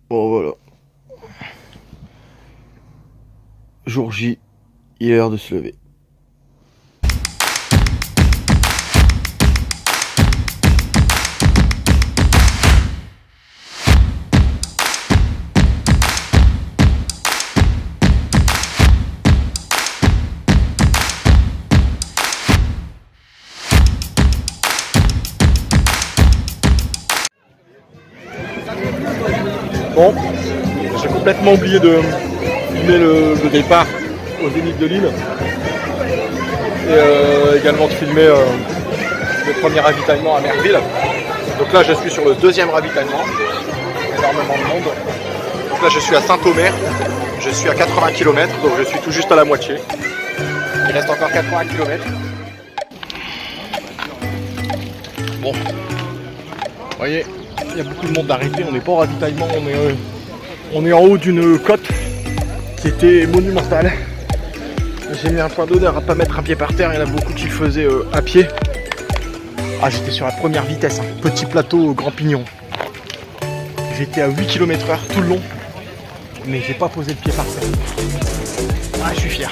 Bon voilà. Jour J, il est l'heure de se lever. Bon, j'ai complètement oublié de filmer le départ au Zénith de Lille et également de filmer le premier ravitaillement à Merville. Donc là je suis sur le deuxième ravitaillement, énormément de monde. Donc là je suis à Saint-Omer, je suis à 80 km, donc je suis tout juste à la moitié. Il reste encore 80 km. Bon, vous voyez, il y a beaucoup de monde d'arrêter, on n'est pas au ravitaillement, on est en haut d'une côte qui était monumentale. J'ai mis un point d'honneur à pas mettre un pied par terre, il y en a beaucoup qui le faisaient à pied. Ah, j'étais sur la première vitesse, hein. Petit plateau Grand Pignon. J'étais à 8 km/h tout le long, mais j'ai pas posé le pied par terre. Ah, je suis fier.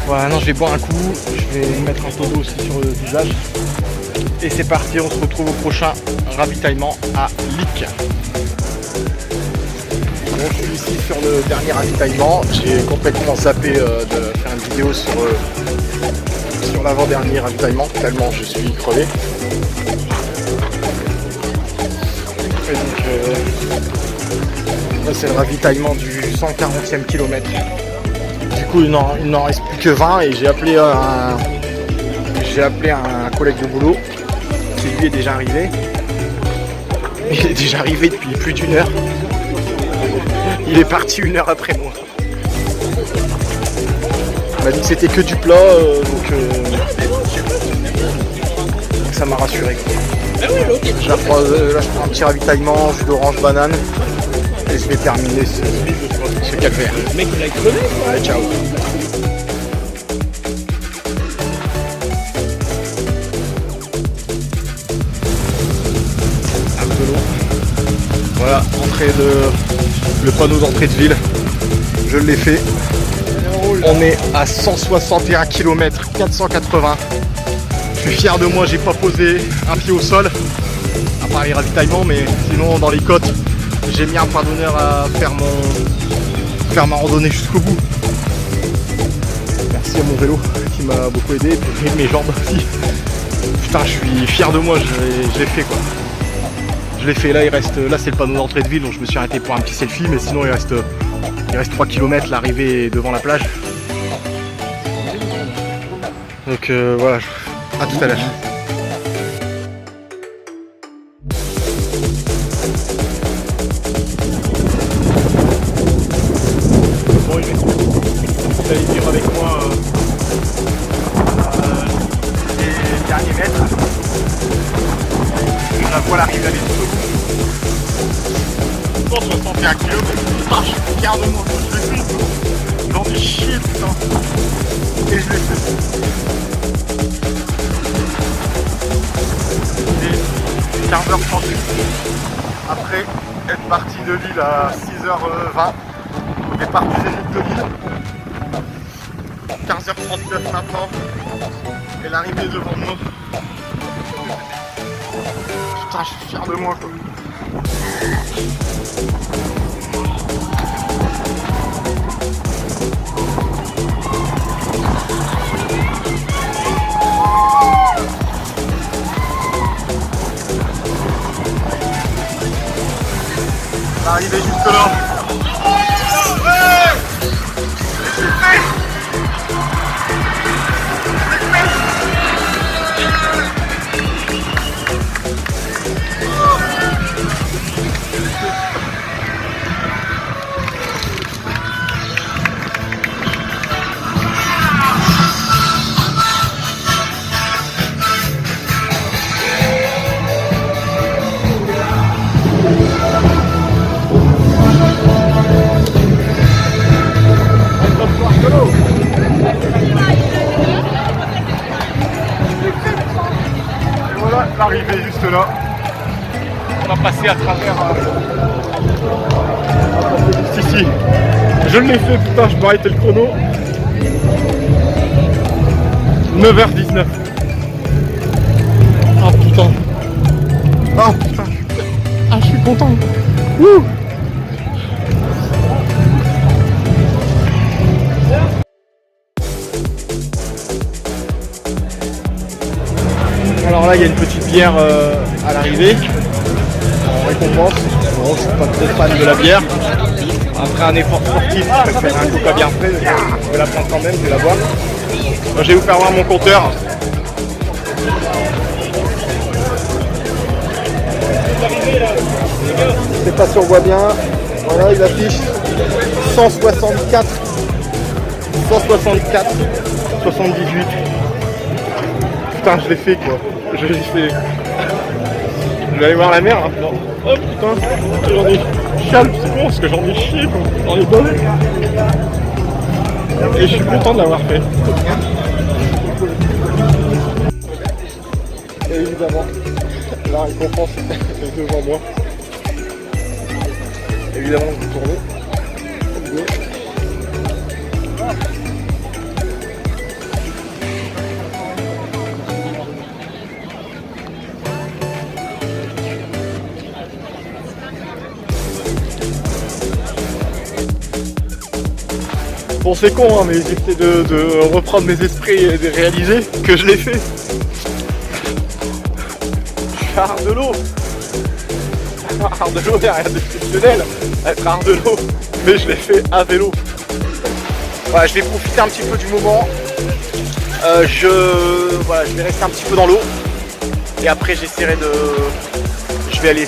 Voilà, non, je vais boire un coup, je vais mettre un peu d'eau aussi sur le visage. Et c'est parti, on se retrouve au prochain ravitaillement à Lic. Bon, je suis ici sur le dernier ravitaillement. J'ai complètement zappé de faire une vidéo sur l'avant-dernier ravitaillement, tellement je suis crevé. Et donc, là c'est le ravitaillement du 140e kilomètre. Du coup, il n'en reste plus que 20 et j'ai appelé un collègue de boulot qui lui est déjà arrivé. Il est déjà arrivé depuis plus d'1 heure. Il est parti 1 heure après moi. Il m'a dit que c'était que du plat, donc ça m'a rassuré. Là je prends un petit ravitaillement, jus d'orange, banane, et je vais terminer ce calvaire. Le mec il a crevé. Allez, ciao. Voilà, le panneau d'entrée de ville, je l'ai fait. On est à 161 km, 480. Je suis fier de moi, j'ai pas posé un pied au sol, à part les ravitaillements, mais sinon dans les côtes, j'ai mis un point d'honneur à faire ma randonnée jusqu'au bout. Merci à mon vélo qui m'a beaucoup aidé, et puis mes jambes aussi. Putain, je suis fier de moi, je l'ai fait quoi. Je l'ai fait, là c'est le panneau d'entrée de ville, donc je me suis arrêté pour un petit selfie, mais sinon il reste 3 km, l'arrivée est devant la plage. Donc voilà, à tout à l'heure. Bon, vous allez vivre avec moi les derniers mètres. Je la vois l'arrivée aller tout au bout. 161 km, putain, je suis fier de moi, je l'ai fait. J'en ai chié, putain. Et je l'ai fait. Et 15h30. Après être parti de Lille à 6h20, au départ du Zénith de Lille. 15h39 maintenant. Et l'arrivée devant moi. Putain, je suis fier de moi quoi. L'arrivée juste là. L'arrivée juste là. On va passer à travers. Si, je l'ai fait, putain, je peux arrêter le chrono. 9h19. Ah putain. Ah putain. Ah, je suis content. Wouh. Alors là, il y a une petite bière à l'arrivée, en récompense. Bon, je suis pas très fan de la bière. Après un effort sportif, je préfère un coca bien frais. Je vais la prendre quand même, je vais la boire. Moi, je vais vous faire voir mon compteur. Je sais pas si on voit bien. Voilà, il affiche 164, 78. Putain, je l'ai fait quoi. Je l'ai fait. Je vais aller voir la mer maintenant. Oh putain, j'en ai chial, c'est bon parce que j'en ai chié quoi. J'en ai donné. Et je suis content de l'avoir fait. Et évidemment, la récompense est devant moi. Évidemment, vous tournez. Bon, c'est con, hein, mais j'essaie de reprendre mes esprits et de réaliser que je l'ai fait. Je suis art de l'eau. Art de l'eau, il n'y a rien d'exceptionnel à être art de l'eau, mais je l'ai fait à vélo. Voilà, je vais profiter un petit peu du moment. Je vais rester un petit peu dans l'eau et après j'essaierai de. Je vais aller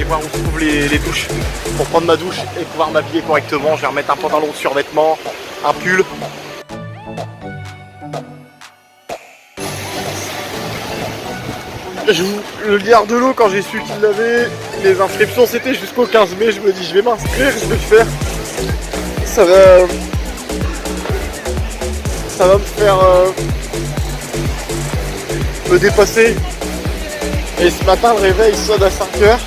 voir où se trouvent les douches pour prendre ma douche et pouvoir m'habiller correctement. Je vais remettre un pantalon de survêtement, un pull. Le liard de l'eau, quand j'ai su qu'il l'avait, les inscriptions c'était jusqu'au 15 mai. Je me dis je vais m'inscrire, je vais le faire. Ça va me faire me dépasser. Et ce matin le réveil sonne à 5h.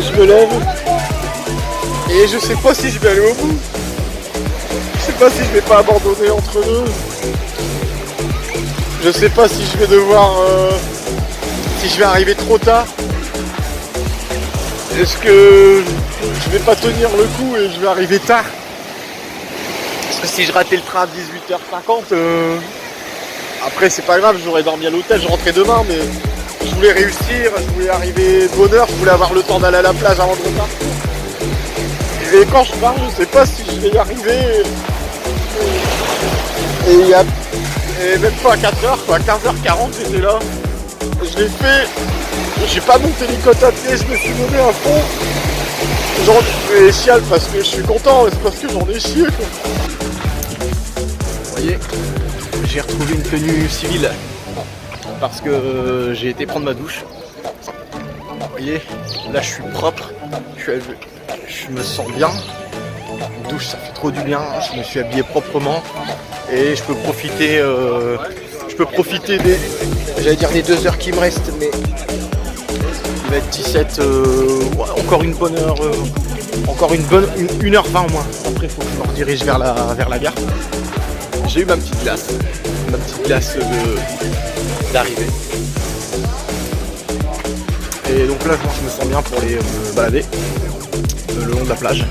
Je me lève et je sais pas si je vais aller au bout. Je sais pas si je vais pas abandonner entre deux. Je sais pas si je vais devoir si je vais arriver trop tard. Est-ce que je vais pas tenir le coup et je vais arriver tard? Parce que si je ratais le train à 18h50, après c'est pas grave, j'aurais dormi à l'hôtel, je rentrais demain, mais je voulais réussir, je voulais arriver de bonne heure, je voulais avoir le temps d'aller à la plage avant de repartir. Et quand je pars, je sais pas si je vais y arriver. Et même pas à 4h, quoi, à 15h40 j'étais là. Je l'ai fait, j'ai pas monté les côtes à pied, je me suis donné à fond. J'en ai chial parce que je suis content, c'est parce que j'en ai chié quoi. Vous voyez, j'ai retrouvé une tenue civile parce que j'ai été prendre ma douche. Vous voyez, là je suis propre, je me sens bien. Une douche ça fait trop du bien, je me suis habillé proprement et je peux profiter des, j'allais dire des 2 heures qui me restent, mais il va être 17, encore une bonne heure, encore une bonne 1h20 au moins. Après il faut que je me redirige vers la gare. J'ai eu ma petite glace d'arrivée. Et donc là je me sens bien pour aller me balader le long de la plage.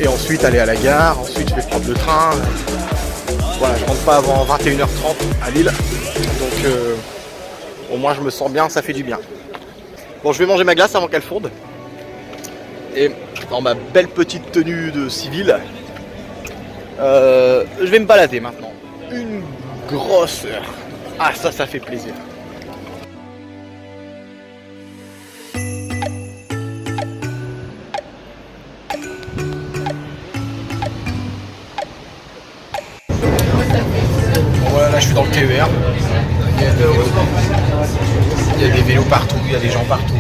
Et ensuite aller à la gare, ensuite je vais prendre le train. Voilà, je rentre pas avant 21h30 à Lille. Donc au moins je me sens bien, ça fait du bien. Bon, je vais manger ma glace avant qu'elle fonde. Et dans ma belle petite tenue de civil, je vais me balader maintenant. Une grosse heure. Ah ça fait plaisir. Voilà, là je suis dans le TER. Il y a des vélos partout, il y a des gens partout.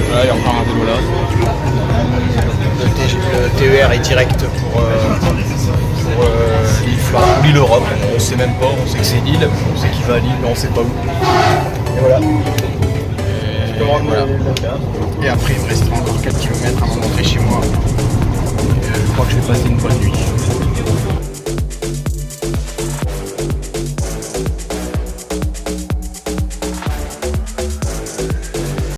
Voilà, il y a encore un vélo là. Le TER est direct pour l'île Flore, l'île Europe. On sait même pas, on sait que c'est Lille, on sait qu'il va à Lille, mais on sait pas où. Et voilà. voilà. Et après, il me restera encore 4 km avant de rentrer chez moi. Je crois que je vais passer une bonne nuit.